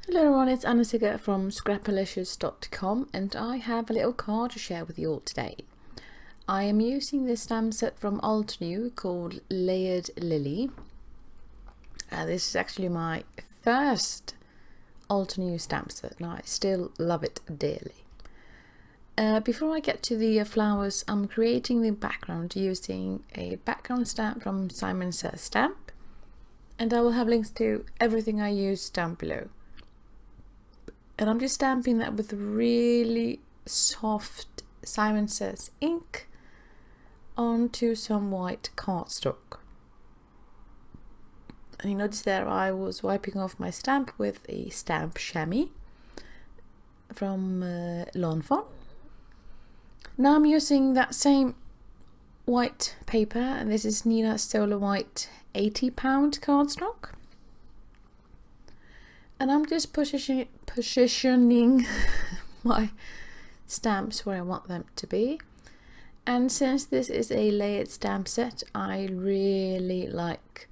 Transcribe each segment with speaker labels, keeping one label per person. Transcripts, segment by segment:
Speaker 1: Hello everyone, it's Anna from scrapalicious.com and I have a little card to share with you all today. I am using this stamp set from Altenew called Layered Lily. This is actually my first Altenew stamp set and I still love it dearly. Before I get to the flowers, I'm creating the background using a background stamp from Simon Says Stamp, and I will have links to everything I use down below. And I'm just stamping that with really soft Simon Says ink onto some white cardstock. And you notice there I was wiping off my stamp with a stamp chamois from Lawn Fawn. Now I'm using that same white paper, and this is Neenah Solar White 80-pound cardstock. And I'm just positioning my stamps where I want them to be. And since this is a layered stamp set, I really like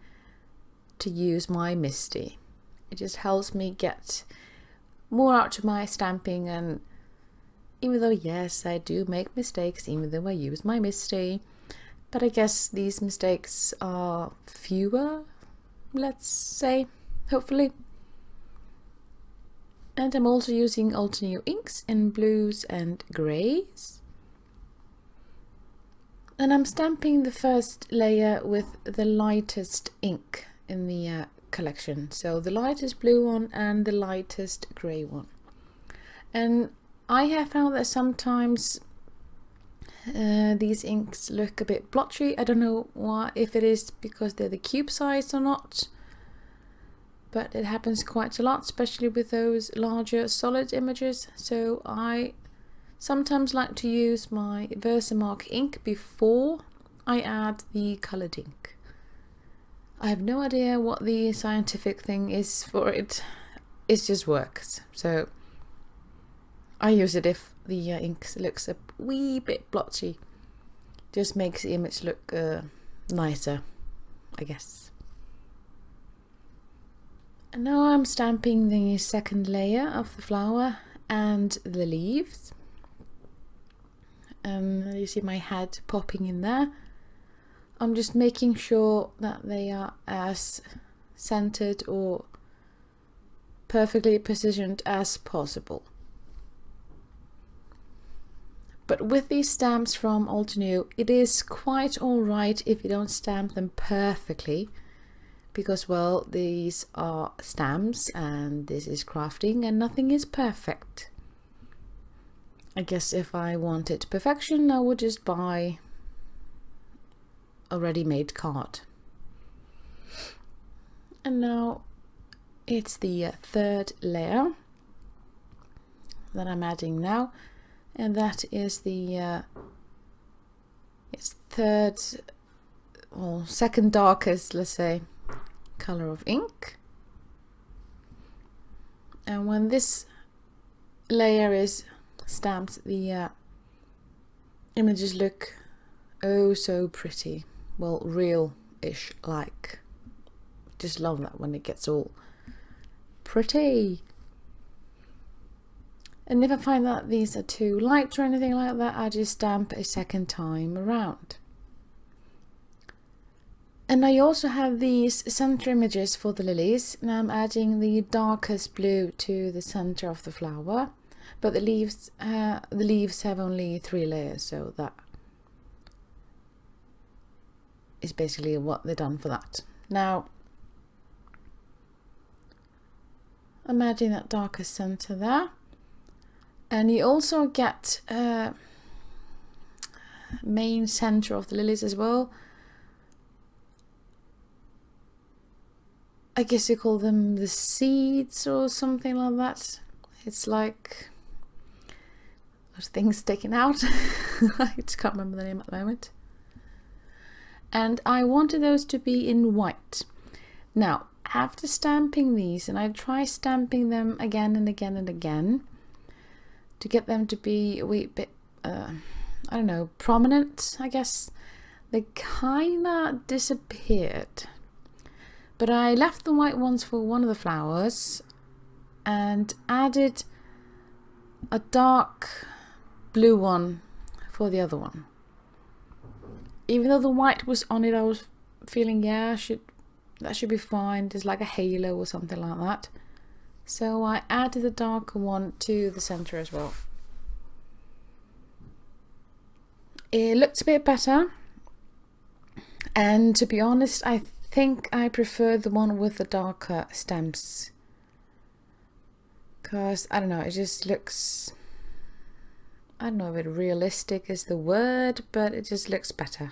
Speaker 1: to use my Misty. It just helps me get more out of my stamping, and even though yes, I do make mistakes even though I use my Misty, but I guess these mistakes are fewer, let's say, hopefully. And I'm also using Altenew inks in blues and greys. And I'm stamping the first layer with the lightest ink in the collection. So the lightest blue one and the lightest grey one. And I have found that sometimes these inks look a bit blotchy. I don't know why, if it is because they're the cube size or not. But it happens quite a lot, especially with those larger solid images. So I sometimes like to use my Versamark ink before I add the colored ink. I have no idea what the scientific thing is for it. It just works. So I use it if the ink looks a wee bit blotchy. Just makes the image look nicer, I guess. And now I'm stamping the second layer of the flower and the leaves. You see my head popping in there. I'm just making sure that they are as centered or perfectly positioned as possible. But with these stamps from Altenew, it is quite alright if you don't stamp them perfectly. Because, well, these are stamps and this is crafting and nothing is perfect. I guess if I wanted perfection, I would just buy a ready-made card. And now it's the third layer that I'm adding now, and that is the second darkest, let's say, color of ink. And when this layer is stamped, the images look oh so pretty, well, real-ish like. Just love that when it gets all pretty. And if I find that these are too light or anything like that, I just stamp a second time around. And I also have these center images for the lilies, and I'm adding the darkest blue to the center of the flower. But the leaves have only 3 layers, so that is basically what they've done for that. Now I'm adding that darkest center there, and you also get main center of the lilies as well. I guess you call them the seeds or something like that. It's like those things sticking out. I just can't remember the name at the moment. And I wanted those to be in white. Now, after stamping these, and I try stamping them again and again and again to get them to be a wee bit, I don't know, prominent, I guess. They kinda disappeared. But I left the white ones for one of the flowers, and added a dark blue one for the other one. Even though the white was on it, I was feeling, yeah, that should be fine. There's like a halo or something like that. So I added the darker one to the center as well. It looks a bit better, and to be honest, I think I prefer the one with the darker stems, because I don't know, it just looks, I don't know if it realistic is the word, but it just looks better.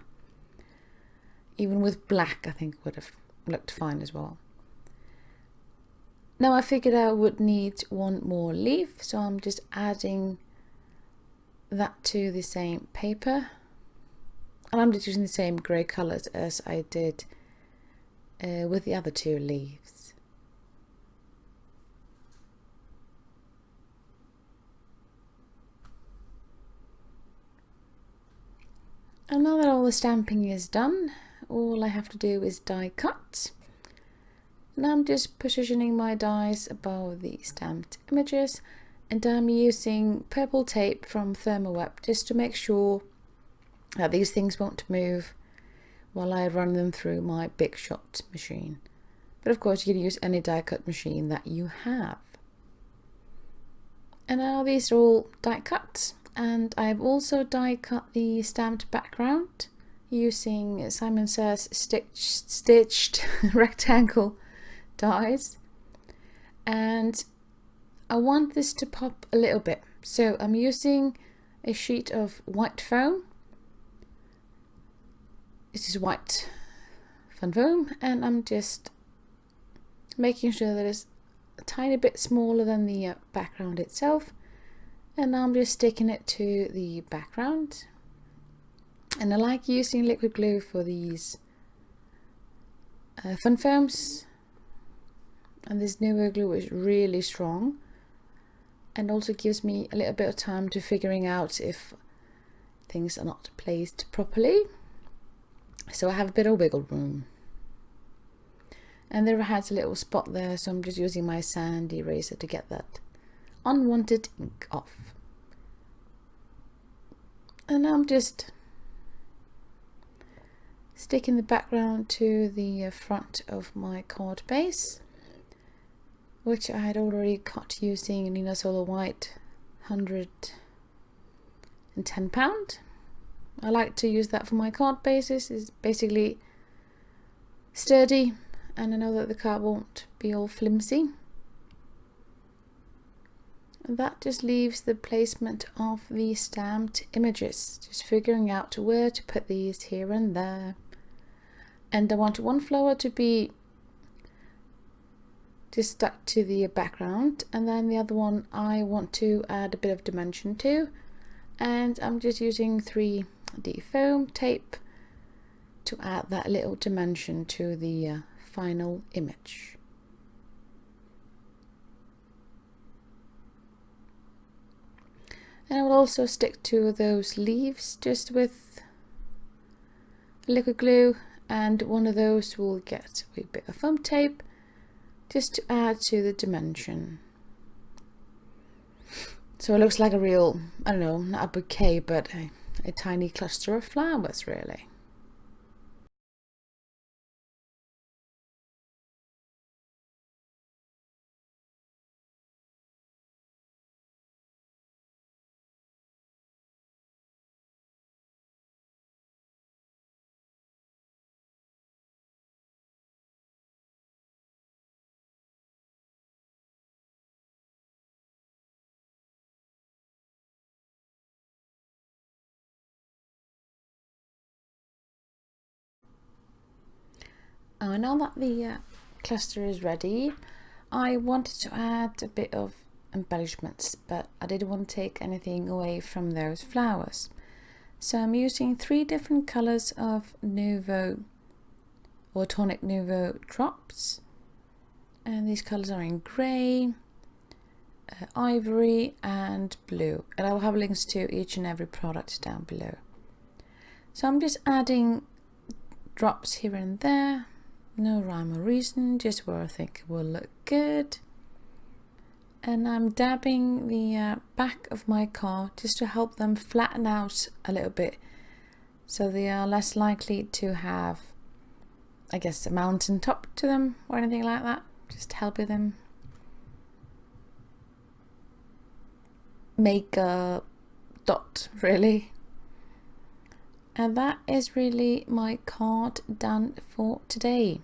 Speaker 1: Even with black, I think would have looked fine as well. Now I figured I would need one more leaf, so I'm just adding that to the same paper, and I'm just using the same grey colours as I did with the other two leaves. And now that all the stamping is done, all I have to do is die cut. And I'm just positioning my dies above the stamped images, and I'm using purple tape from Thermoweb just to make sure that these things won't move while I run them through my Big Shot machine. But of course you can use any die cut machine that you have. And now these are all die cut, and I've also die cut the stamped background using Simon Says stitched rectangle dies, and I want this to pop a little bit, so I'm using a sheet of white foam. This is white fun foam, and I'm just making sure that it's a tiny bit smaller than the background itself, and I'm just sticking it to the background. And I like using liquid glue for these fun foams, and this Nuvo glue is really strong and also gives me a little bit of time to figuring out if things are not placed properly, so I have a bit of wiggle room. And there has a little spot there, so I'm just using my sand eraser to get that unwanted ink off. And I'm just sticking the background to the front of my card base, which I had already cut using Neenah Solar White 110 pound. I like to use that for my card bases. It's basically sturdy, and I know that the card won't be all flimsy. And that just leaves the placement of the stamped images, just figuring out where to put these here and there. And I want one flower to be just stuck to the background, and then the other one I want to add a bit of dimension to, and I'm just using 3D foam tape to add that little dimension to the final image. And I will also stick to those leaves just with liquid glue, and one of those will get a bit of foam tape just to add to the dimension. So it looks like a real, I don't know, not a bouquet, but a tiny cluster of flowers really. Now that the cluster is ready, I wanted to add a bit of embellishments, but I didn't want to take anything away from those flowers. So I'm using 3 different colors of Nuvo or Tonic Nuvo drops, and these colors are in grey, ivory and blue, and I will have links to each and every product down below. So I'm just adding drops here and there, no rhyme or reason, just where I think it will look good. and I'm dabbing the back of my card just to help them flatten out a little bit, so they are less likely to have, I guess, a mountain top to them or anything like that. Just helping them make a dot, really. And that is really my card done for today.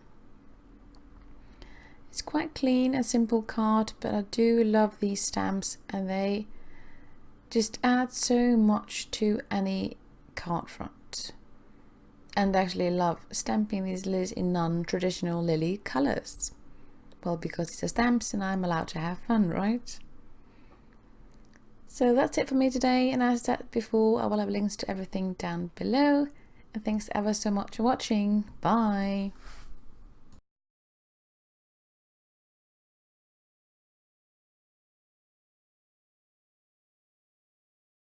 Speaker 1: It's quite clean, a simple card, but I do love these stamps and they just add so much to any card front. And I actually love stamping these lilies in non-traditional lily colours. Well, because it's a stamps and I'm allowed to have fun, right? So that's it for me today, and as I said before, I will have links to everything down below. And thanks ever so much for watching. Bye!